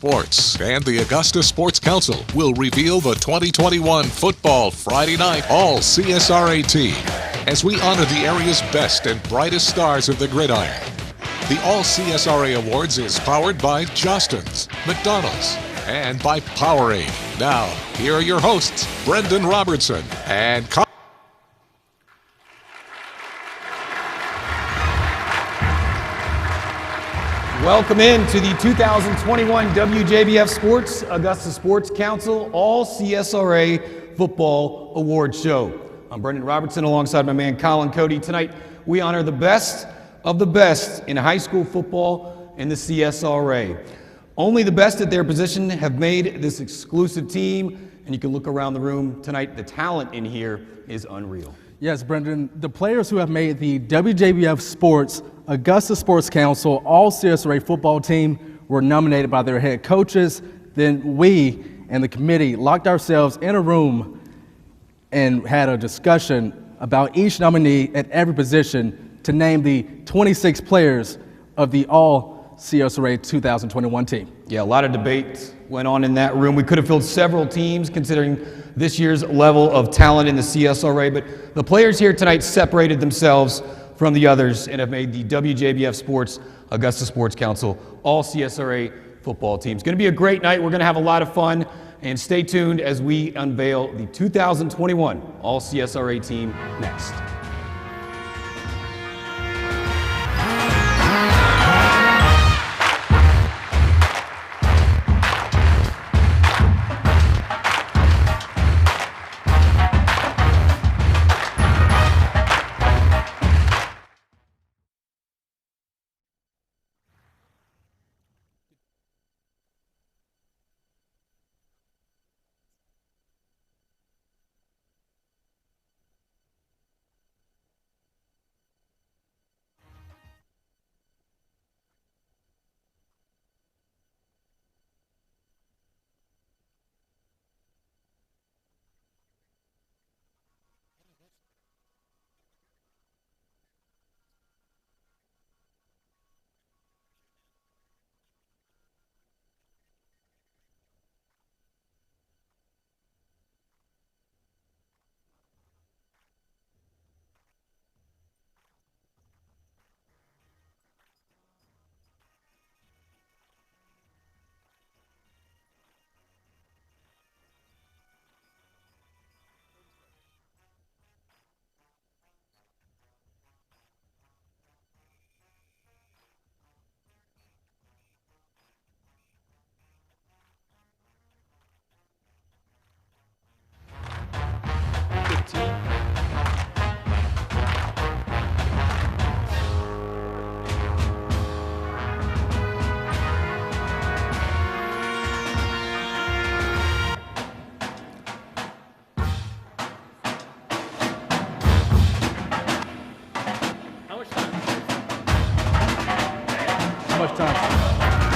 Sports and the Augusta Sports Council will reveal the 2021 Football Friday Night All-CSRA team as we honor the area's best and brightest stars of the gridiron. The All-CSRA Awards is powered by Jostens, McDonald's, and by Powerade. Now, here are your hosts, Brendan Robertson and Welcome in to the 2021 WJBF Sports Augusta Sports Council All-CSRA Football Award Show. I'm Brendan Robertson alongside my man Colin Cody. Tonight we honor the best of the best in high school football in the CSRA. Only the best at their position have made this exclusive team, and you can look around the room tonight. The talent in here is unreal. Yes, Brendan, the players who have made the WJBF Sports Augusta Sports Council All-CSRA football team were nominated by their head coaches. Then we and the committee locked ourselves in a room and had a discussion about each nominee at every position to name the 26 players of the All-CSRA 2021 team. Yeah, a lot of debate went on in that room. We could have filled several teams considering this year's level of talent in the CSRA, but the players here tonight separated themselves from the others and have made the WJBF Sports Augusta Sports Council All-CSRA football team. It's going to be a great night. We're going to have a lot of fun, and stay tuned as we unveil the 2021 All-CSRA team next.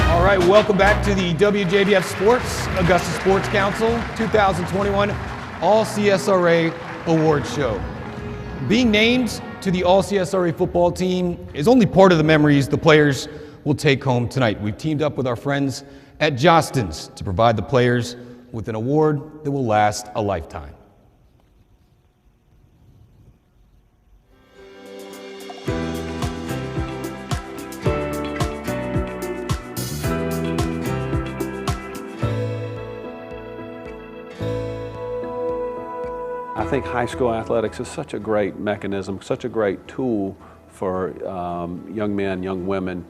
All right, welcome back to the WJBF Sports Augusta Sports Council 2021 All-CSRA Award Show. Being named to the All-CSRA football team is only part of the memories the players will take home tonight. We've teamed up with our friends at Jostens to provide the players with an award that will last a lifetime. I think high school athletics is such a great mechanism, such a great tool for young men, young women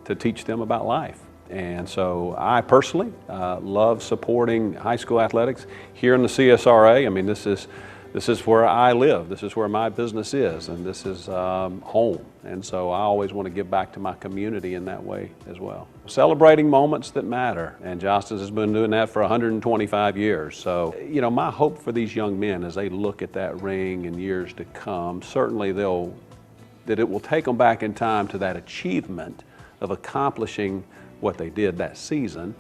to teach them about life. And so I personally love supporting high school athletics here in the CSRA. I mean, this is where I live. This is where my business is, and this is home. And so I always want to give back to my community in that way as well. Celebrating moments that matter, and Jostens has been doing that for 125 years. So, you know, my hope for these young men as they look at that ring in years to come, certainly that it will take them back in time to that achievement of accomplishing what they did that season.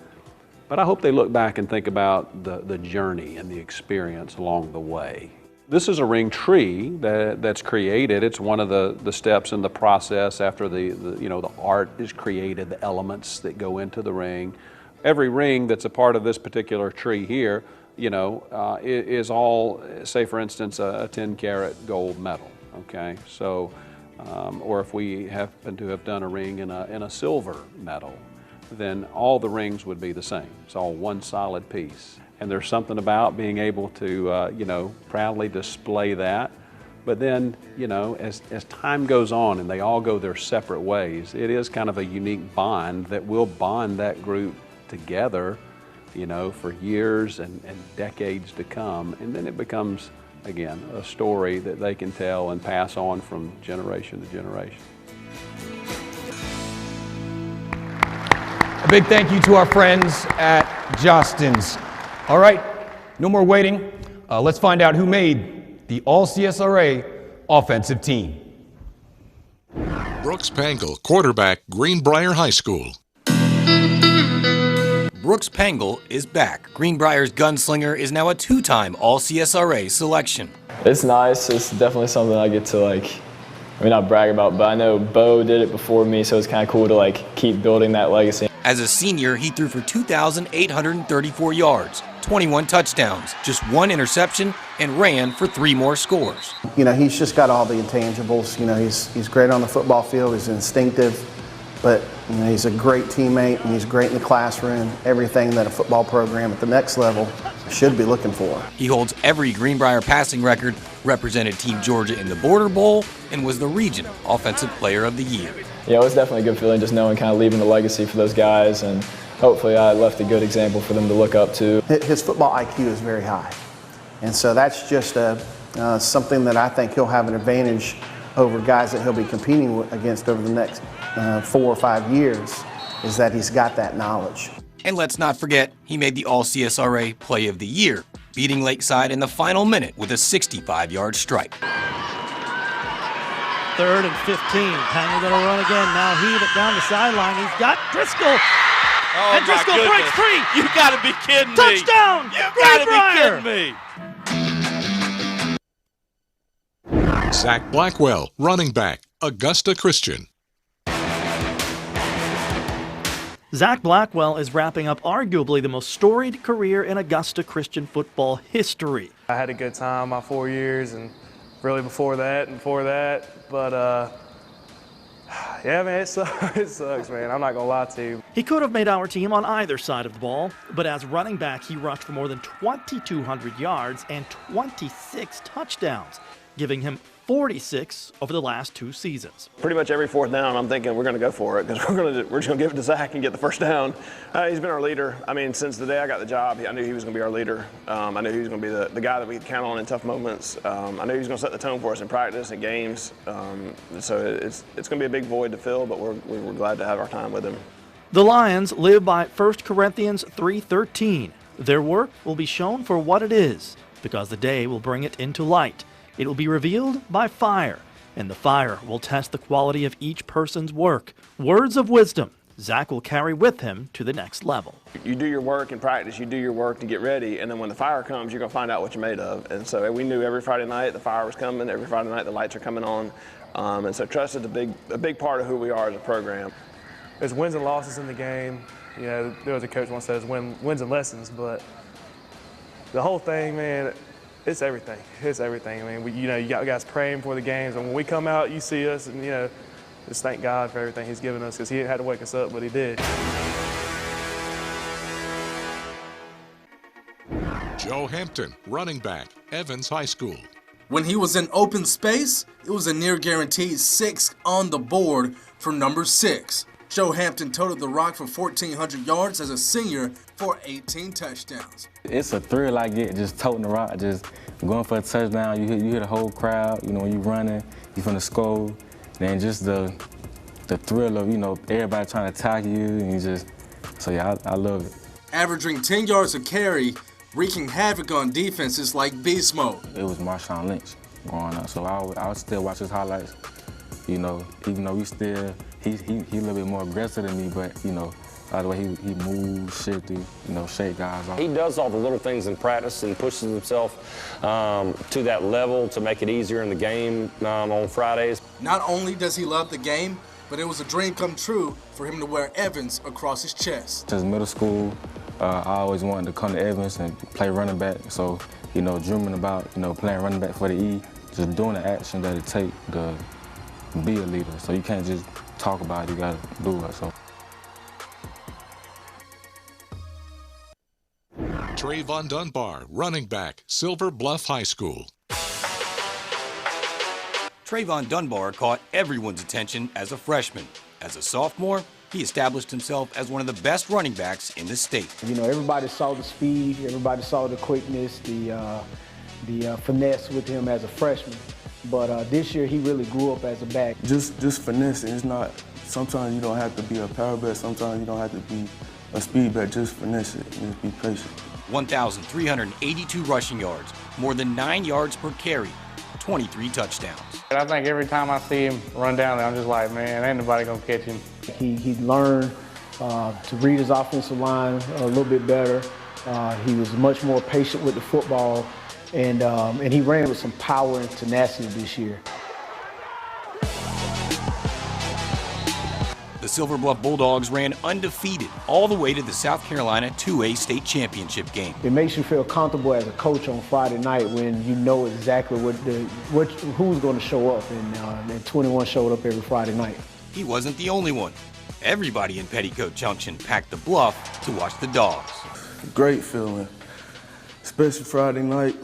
But I hope they look back and think about the journey and the experience along the way. This is a ring tree that's created. It's one of the steps in the process after the art is created, the elements that go into the ring. every ring that's a part of this particular tree here, you know, is all, say for instance, a 10-karat gold medal, okay? So, or if we happen to have done a ring in a silver medal, then all the rings would be the same. It's all one solid piece. And there's something about being able to, you know, proudly display that. But then, you know, as time goes on and they all go their separate ways, it is kind of a unique bond that will bond that group together, you know, for years and decades to come. And then it becomes, again, a story that they can tell and pass on from generation to generation. A big thank you to our friends at Jostens. All right, no more waiting. Let's find out who made the All-CSRA offensive team. Brooks Pankel, quarterback, Greenbrier High School. Brooks Pankel is back. Greenbrier's gunslinger is now a two-time All-CSRA selection. It's nice. It's definitely something I get to, like, I mean, not brag about, but I know Bo did it before me, so it's kind of cool to, like, keep building that legacy. As a senior, he threw for 2,834 yards, 21 touchdowns, just one interception, and ran for 3 more scores. You know, he's just got all the intangibles. You know, he's great on the football field. He's instinctive. But, you know, he's a great teammate, and he's great in the classroom, everything that a football program at the next level should be looking for. He holds every Greenbrier passing record, represented Team Georgia in the Border Bowl, and was the region Offensive Player of the Year. Yeah, it was definitely a good feeling just knowing, kind of leaving a legacy for those guys, and hopefully I left a good example for them to look up to. His football IQ is very high, and so that's just something that I think he'll have an advantage over guys that he'll be competing against over the next 4 or 5 years, is that he's got that knowledge. And let's not forget, he made the All-CSRA Play of the Year, beating Lakeside in the final minute with a 65-yard strike. 3rd and 15. Pankel gonna run again. Now Heath down the sideline. He's got Driscoll. Oh, and Driscoll breaks free. You gotta be kidding me. Touchdown! You gotta be kidding me. Zach Blackwell, running back, Augusta Christian. Zach Blackwell is wrapping up arguably the most storied career in Augusta Christian football history. I had a good time my 4 years, and really before that and before that. But yeah, man, it sucks, man. I'm not gonna lie to you. He could have made our team on either side of the ball, but as running back, he rushed for more than 2,200 yards and 26 touchdowns, giving him 46 over the last 2 seasons. Pretty much every 4th down, I'm thinking we're going to go for it because we're just going to give it to Zach and get the first down. He's been our leader. I mean, since the day I got the job, I knew he was going to be our leader. I knew he was going to be the guy that we could count on in tough moments. I knew he was going to set the tone for us in practice and games. So it's going to be a big void to fill, but we're glad to have our time with him. The Lions live by 1 Corinthians 3:13. Their work will be shown for what it is, because the day will bring it into light. It will be revealed by fire, and the fire will test the quality of each person's work. Words of wisdom Zach will carry with him to the next level. You do your work in practice, you do your work to get ready, and then when the fire comes, you're going to find out what you're made of. And so we knew every Friday night the fire was coming, every Friday night the lights are coming on. And so trust is a big part of who we are as a program. There's wins and losses in the game. You know, there was a coach once says wins and lessons, but the whole thing, man, it's everything. It's everything. I mean, you got guys praying for the games, and when we come out, you see us, and just thank God for everything He's given us, because He didn't have to wake us up, but He did. Joe Hampton, running back, Evans High School. When he was in open space, it was a near guaranteed 6 on the board for number 6. Joe Hampton toted the rock for 1,400 yards as a senior for 18 touchdowns. It's a thrill I get just toting the rock, just going for a touchdown. You hear the whole crowd, when you running, you finna score. Then just the thrill of, everybody trying to attack you, and so yeah, I love it. Averaging 10 yards a carry, wreaking havoc on defenses like beast mode. It was Marshawn Lynch growing up, so I would still watch his highlights. Even though he's a little bit more aggressive than me, but the way he moves, shifty, shake guys off. He does all the little things in practice and pushes himself to that level to make it easier in the game on Fridays. Not only does he love the game, but it was a dream come true for him to wear Evans across his chest. Since middle school, I always wanted to come to Evans and play running back. So, dreaming about, playing running back for the E, just doing the action that it takes to be a leader. So you can't just talk about it, you gotta do it. So. Trayvon Dunbar, running back, Silver Bluff High School. Trayvon Dunbar caught everyone's attention as a freshman. As a sophomore, he established himself as one of the best running backs in the state. Everybody saw the speed, everybody saw the quickness, the finesse with him as a freshman. But this year, he really grew up as a back. Just finessing. It's not, sometimes you don't have to be a power back, sometimes you don't have to be a speed back, just finesse it and just be patient. 1,382 rushing yards, more than 9 yards per carry, 23 touchdowns. I think every time I see him run down there, I'm just like, man, ain't nobody gonna catch him. He learned to read his offensive line a little bit better. He was much more patient with the football, and he ran with some power and tenacity this year. The Silver Bluff Bulldogs ran undefeated all the way to the South Carolina 2A state championship game. It makes you feel comfortable as a coach on Friday night when you know exactly who's going to show up, and 21 showed up every Friday night. He wasn't the only one. Everybody in Petticoat Junction packed the bluff to watch the Dogs. Great feeling, especially Friday night.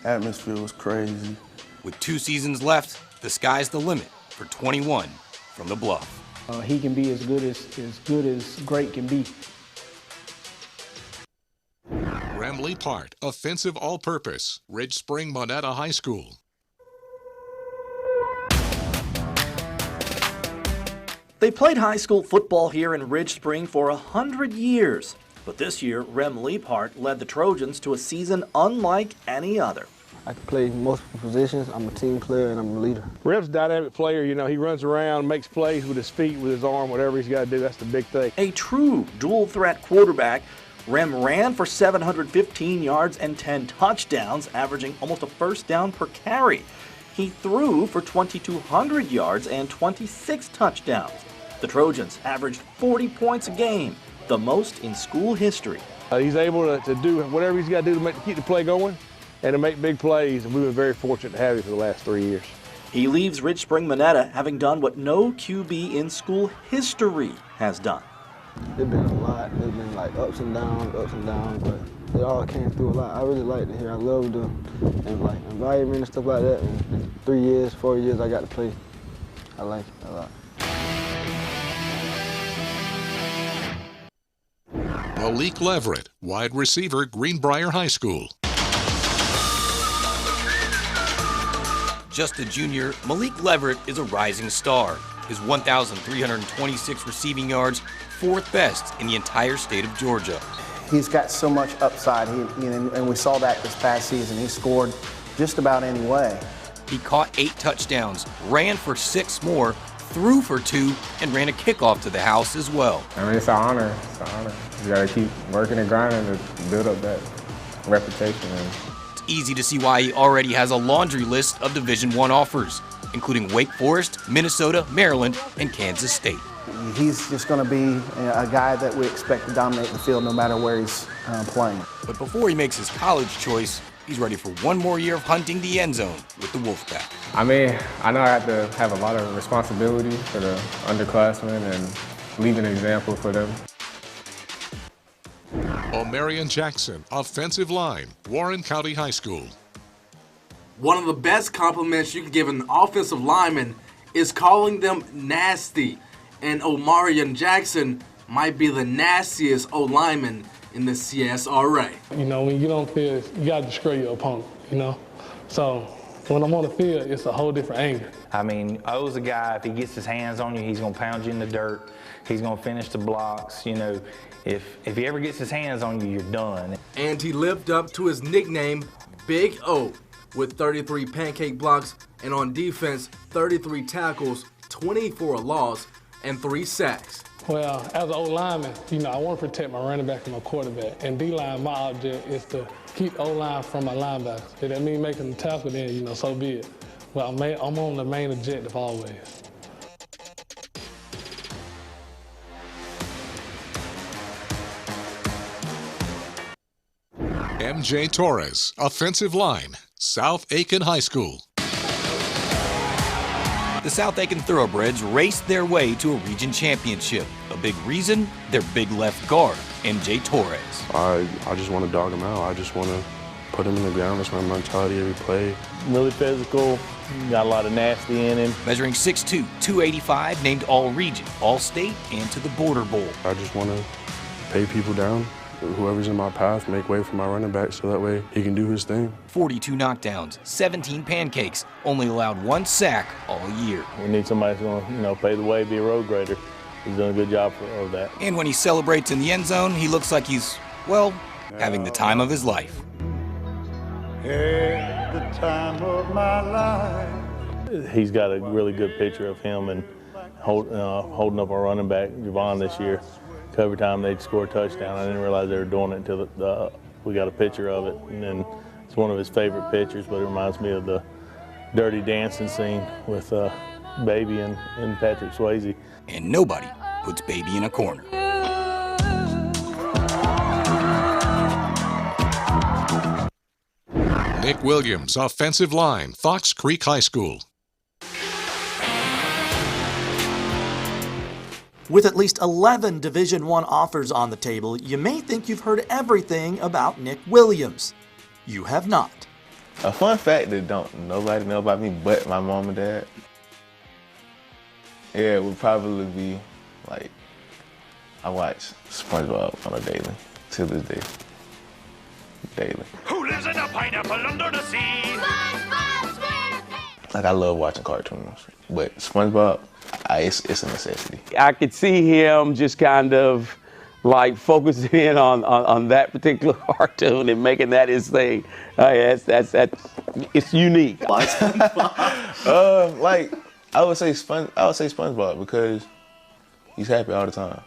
Atmosphere was crazy. With 2 seasons left, the sky's the limit for 21 from the Bluff. He can be as good as great can be. Remley Part, offensive all-purpose, Ridge Spring Monetta High School. They played high school football here in Ridge Spring for 100 years. But this year, Rem Leapart led the Trojans to a season unlike any other. I can play multiple positions. I'm a team player and I'm a leader. Rem's a dynamic player. He runs around, makes plays with his feet, with his arm, whatever he's got to do. That's the big thing. A true dual-threat quarterback, Rem ran for 715 yards and 10 touchdowns, averaging almost a first down per carry. He threw for 2,200 yards and 26 touchdowns. The Trojans averaged 40 points a game, the most in school history. He's able to do whatever he's got to do to keep the play going and to make big plays, and we've been very fortunate to have him for the last 3 years. He leaves Ridge Spring Monetta having done what no QB in school history has done. It's been a lot. It's been like ups and downs, but it all came through a lot. I really liked it here. I loved the environment and stuff like that. And 3 years, 4 years I got to play. I like it a lot. Malik Levitt, wide receiver, Greenbrier High School. Just a junior, Malik Levitt is a rising star. His 1,326 receiving yards, 4th best in the entire state of Georgia. He's got so much upside, and we saw that this past season. He scored just about any way. He caught 8 touchdowns, ran for 6 more, threw for 2, and ran a kickoff to the house as well. I mean, it's an honor. It's an honor. You got to keep working and grinding to build up that reputation. It's easy to see why he already has a laundry list of Division I offers, including Wake Forest, Minnesota, Maryland, and Kansas State. He's just going to be a guy that we expect to dominate the field no matter where he's playing. But before he makes his college choice, he's ready for one more year of hunting the end zone with the Wolfpack. I mean, I know I have to have a lot of responsibility for the underclassmen and leave an example for them. Omarion Jackson, offensive line, Warren County High School. One of the best compliments you can give an offensive lineman is calling them nasty. And Omarion Jackson might be the nastiest O-lineman in the CSRA. When you get on the field, you got to destroy your opponent, So when I'm on the field, it's a whole different angle. I mean, O's a guy, if he gets his hands on you, he's going to pound you in the dirt. He's going to finish the blocks, If he ever gets his hands on you, you're done. And he lived up to his nickname, Big O, with 33 pancake blocks, and on defense, 33 tackles, 24 loss, and 3 sacks. Well, as an O-lineman, I want to protect my running back and my quarterback. And D-line, my object is to keep O-line from my linebackers. If that means making the tackle, then, so be it. But I'm on the main objective always. MJ Torres, offensive line, South Aiken High School. The South Aiken Thoroughbreds raced their way to a region championship. A big reason, their big left guard, MJ Torres. I just want to dog him out. I just want to put him in the ground. That's my mentality every play. Really physical, got a lot of nasty in him. Measuring 6'2", 285, named All-Region, All-State, and to the Border Bowl. I just want to pay people down. Whoever's in my path, make way for my running back so that way he can do his thing. 42 knockdowns, 17 pancakes, only allowed 1 sack all year. We need somebody who's going to, pay the way, be a road grader. He's doing a good job of that. And when he celebrates in the end zone, he looks like he's, well, having the time of his life. Had the time of my life. He's got a really good picture of him and holding up our running back, Javon, this year. Every time they'd score a touchdown, I didn't realize they were doing it until we got a picture of it. And then it's one of his favorite pictures, but it reminds me of the Dirty Dancing scene with Baby and Patrick Swayze. And nobody puts Baby in a corner. Nick Williams, offensive line, Fox Creek High School. With at least 11 Division I offers on the table, you may think you've heard everything about Nick Williams. You have not. A fun fact that nobody know about me but my mom and dad. Yeah, it would probably be like, I watch SpongeBob on a daily, to this day. Daily. Who lives in a pineapple under the sea? Like, I love watching cartoons, but SpongeBob, it's a necessity. I could see him just kind of like focusing in on that particular cartoon and making that his thing. It's unique. Like, I would say SpongeBob because he's happy all the time.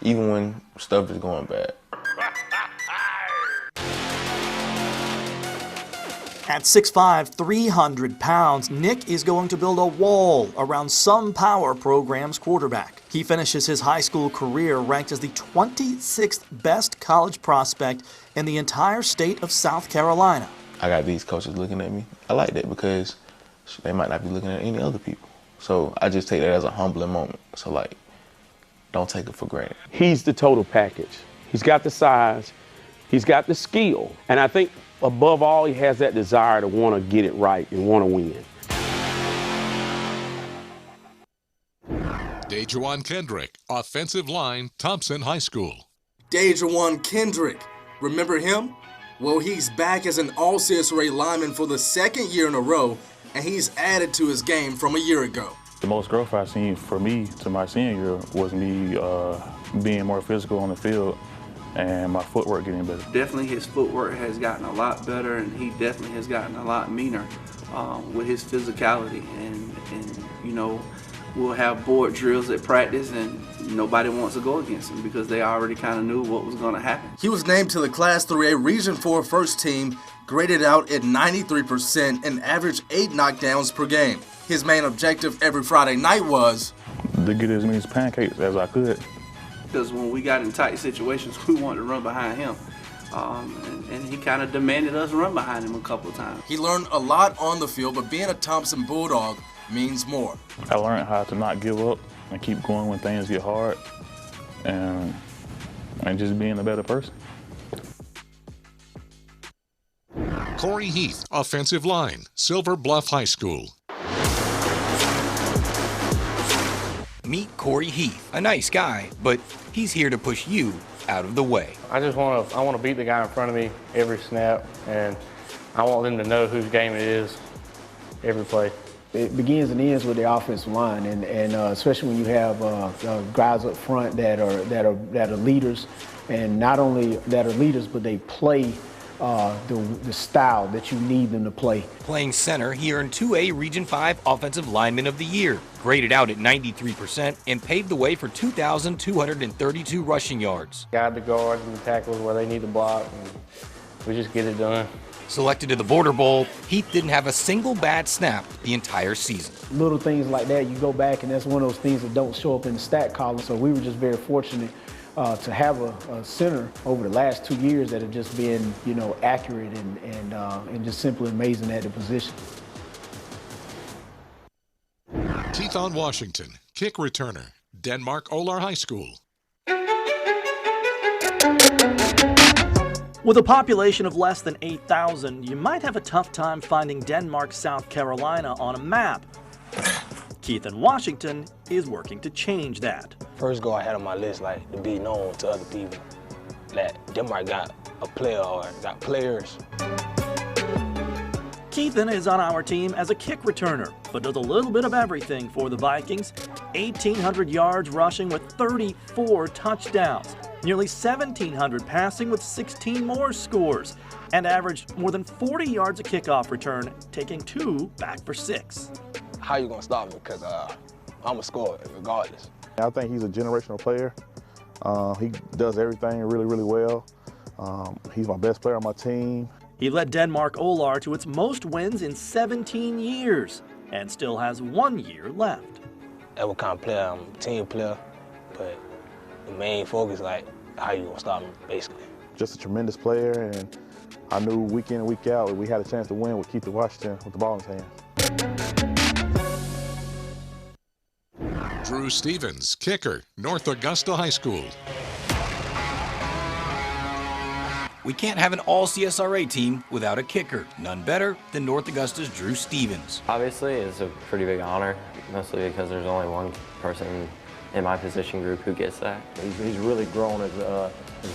Even when stuff is going bad. At 6'5", 300 pounds, Nick is going to build a wall around some power program's quarterback. He finishes his high school career ranked as the 26th best college prospect in the entire state of South Carolina. I got these coaches looking at me. I like that because they might not be looking at any other people. So I just take that as a humbling moment. So, like, don't take it for granted. He's the total package. He's got the size, he's got the skill, and I think above all, he has that desire to want to get it right and want to win. Juan Kendrick, offensive line, Thompson High School. Juan Kendrick, remember him? Well, he's back as an All-CSRA lineman for the 2nd year in a row, and he's added to his game from a year ago. The most growth I've seen for me to my senior year was me being more physical on the field and my footwork getting better. Definitely his footwork has gotten a lot better, and he definitely has gotten a lot meaner with his physicality. And you know, we'll have board drills at practice, and nobody wants to go against him because they already kind of knew what was going to happen. He was named to the Class 3A Region 4 first team, graded out at 93% and averaged 8 knockdowns per game. His main objective every Friday night was to get as many pancakes as I could. Because when we got in tight situations, we wanted to run behind him. And he kind of demanded us run behind him a couple of times. He learned a lot on the field, but being a Thompson Bulldog means more. I learned how to not give up and keep going when things get hard, and just being a better person. Corey Heath, offensive line, Silver Bluff High School. Meet Corey Heath, a nice guy, but he's here to push you out of the way. I want to beat the guy in front of me every snap, and I want them to know whose game it is every play. It begins and ends with the offensive line, and especially when you have guys up front that are leaders, and not only that are leaders, but they play the style that you need them to play. Playing center, he earned 2A Region 5 Offensive Lineman of the Year, graded out at 93%, and paved the way for 2,232 rushing yards. Guide the guards and the tackles where they need to block, and we just get it done. Selected to the Border Bowl, Heath didn't have a single bad snap the entire season. Little things like that, you go back and that's one of those things that don't show up in the stat column, so we were just very fortunate to have a center over the last 2 years that have just been, you know, accurate and just simply amazing at the position. Heath on Washington, kick returner, Denmark Olar High School. With a population of less than 8,000, you might have a tough time finding Denmark, South Carolina on a map. Keith in Washington is working to change that. First goal I had on my list, like, to be known to other people that Denmark got a player or got players. Keithan is on our team as a kick returner, but does a little bit of everything for the Vikings. 1,800 yards rushing with 34 touchdowns, nearly 1,700 passing with 16 more scores, and averaged more than 40 yards a kickoff return, taking 2 back for 6. How you gonna stop me? Because I'm a scorer regardless. I think he's a generational player. He does everything really, really well. He's my best player on my team. He led Denmark Olar to its most wins in 17 years and still has 1 year left. That what kind of player I'm a team player, but the main focus, like, how you gonna stop me, basically. Just a tremendous player, and I knew week in and week out we had a chance to win with Keith in Washington with the ball in his hand. Drew Stevens, kicker, North Augusta High School. We can't have an all-CSRA team without a kicker. None better than North Augusta's Drew Stevens. Obviously, it's a pretty big honor, mostly because there's only one person in my position group who gets that. He's really grown as a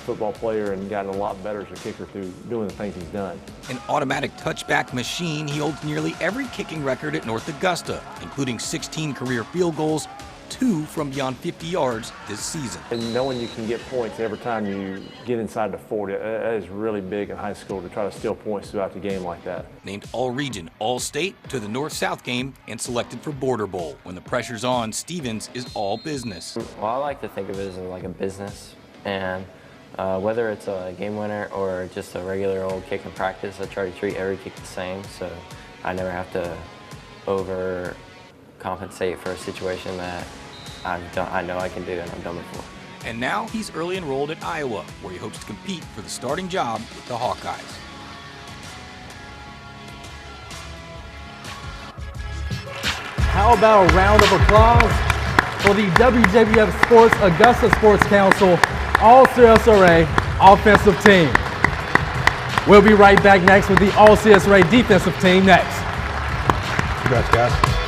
football player and gotten a lot better as a kicker through doing the things he's done. An automatic touchback machine, he holds nearly every kicking record at North Augusta, including 16 career field goals, 2 from beyond 50 yards this season. And knowing you can get points every time you get inside the 40, that is really big in high school to try to steal points throughout the game like that. Named All-Region, All-State to the North-South game and selected for Border Bowl. When the pressure's on, Stevens is all business. Well, I like to think of it as like a business, and whether it's a game winner or just a regular old kick in practice, I try to treat every kick the same, so I never have to overcompensate for a situation that I know I can do and I've done before. And now he's early enrolled at Iowa, where he hopes to compete for the starting job with the Hawkeyes. How about a round of applause for the WJBF Sports Augusta Sports Council All-CSRA offensive team. We'll be right back next with the All-CSRA defensive team next. Congrats, guys.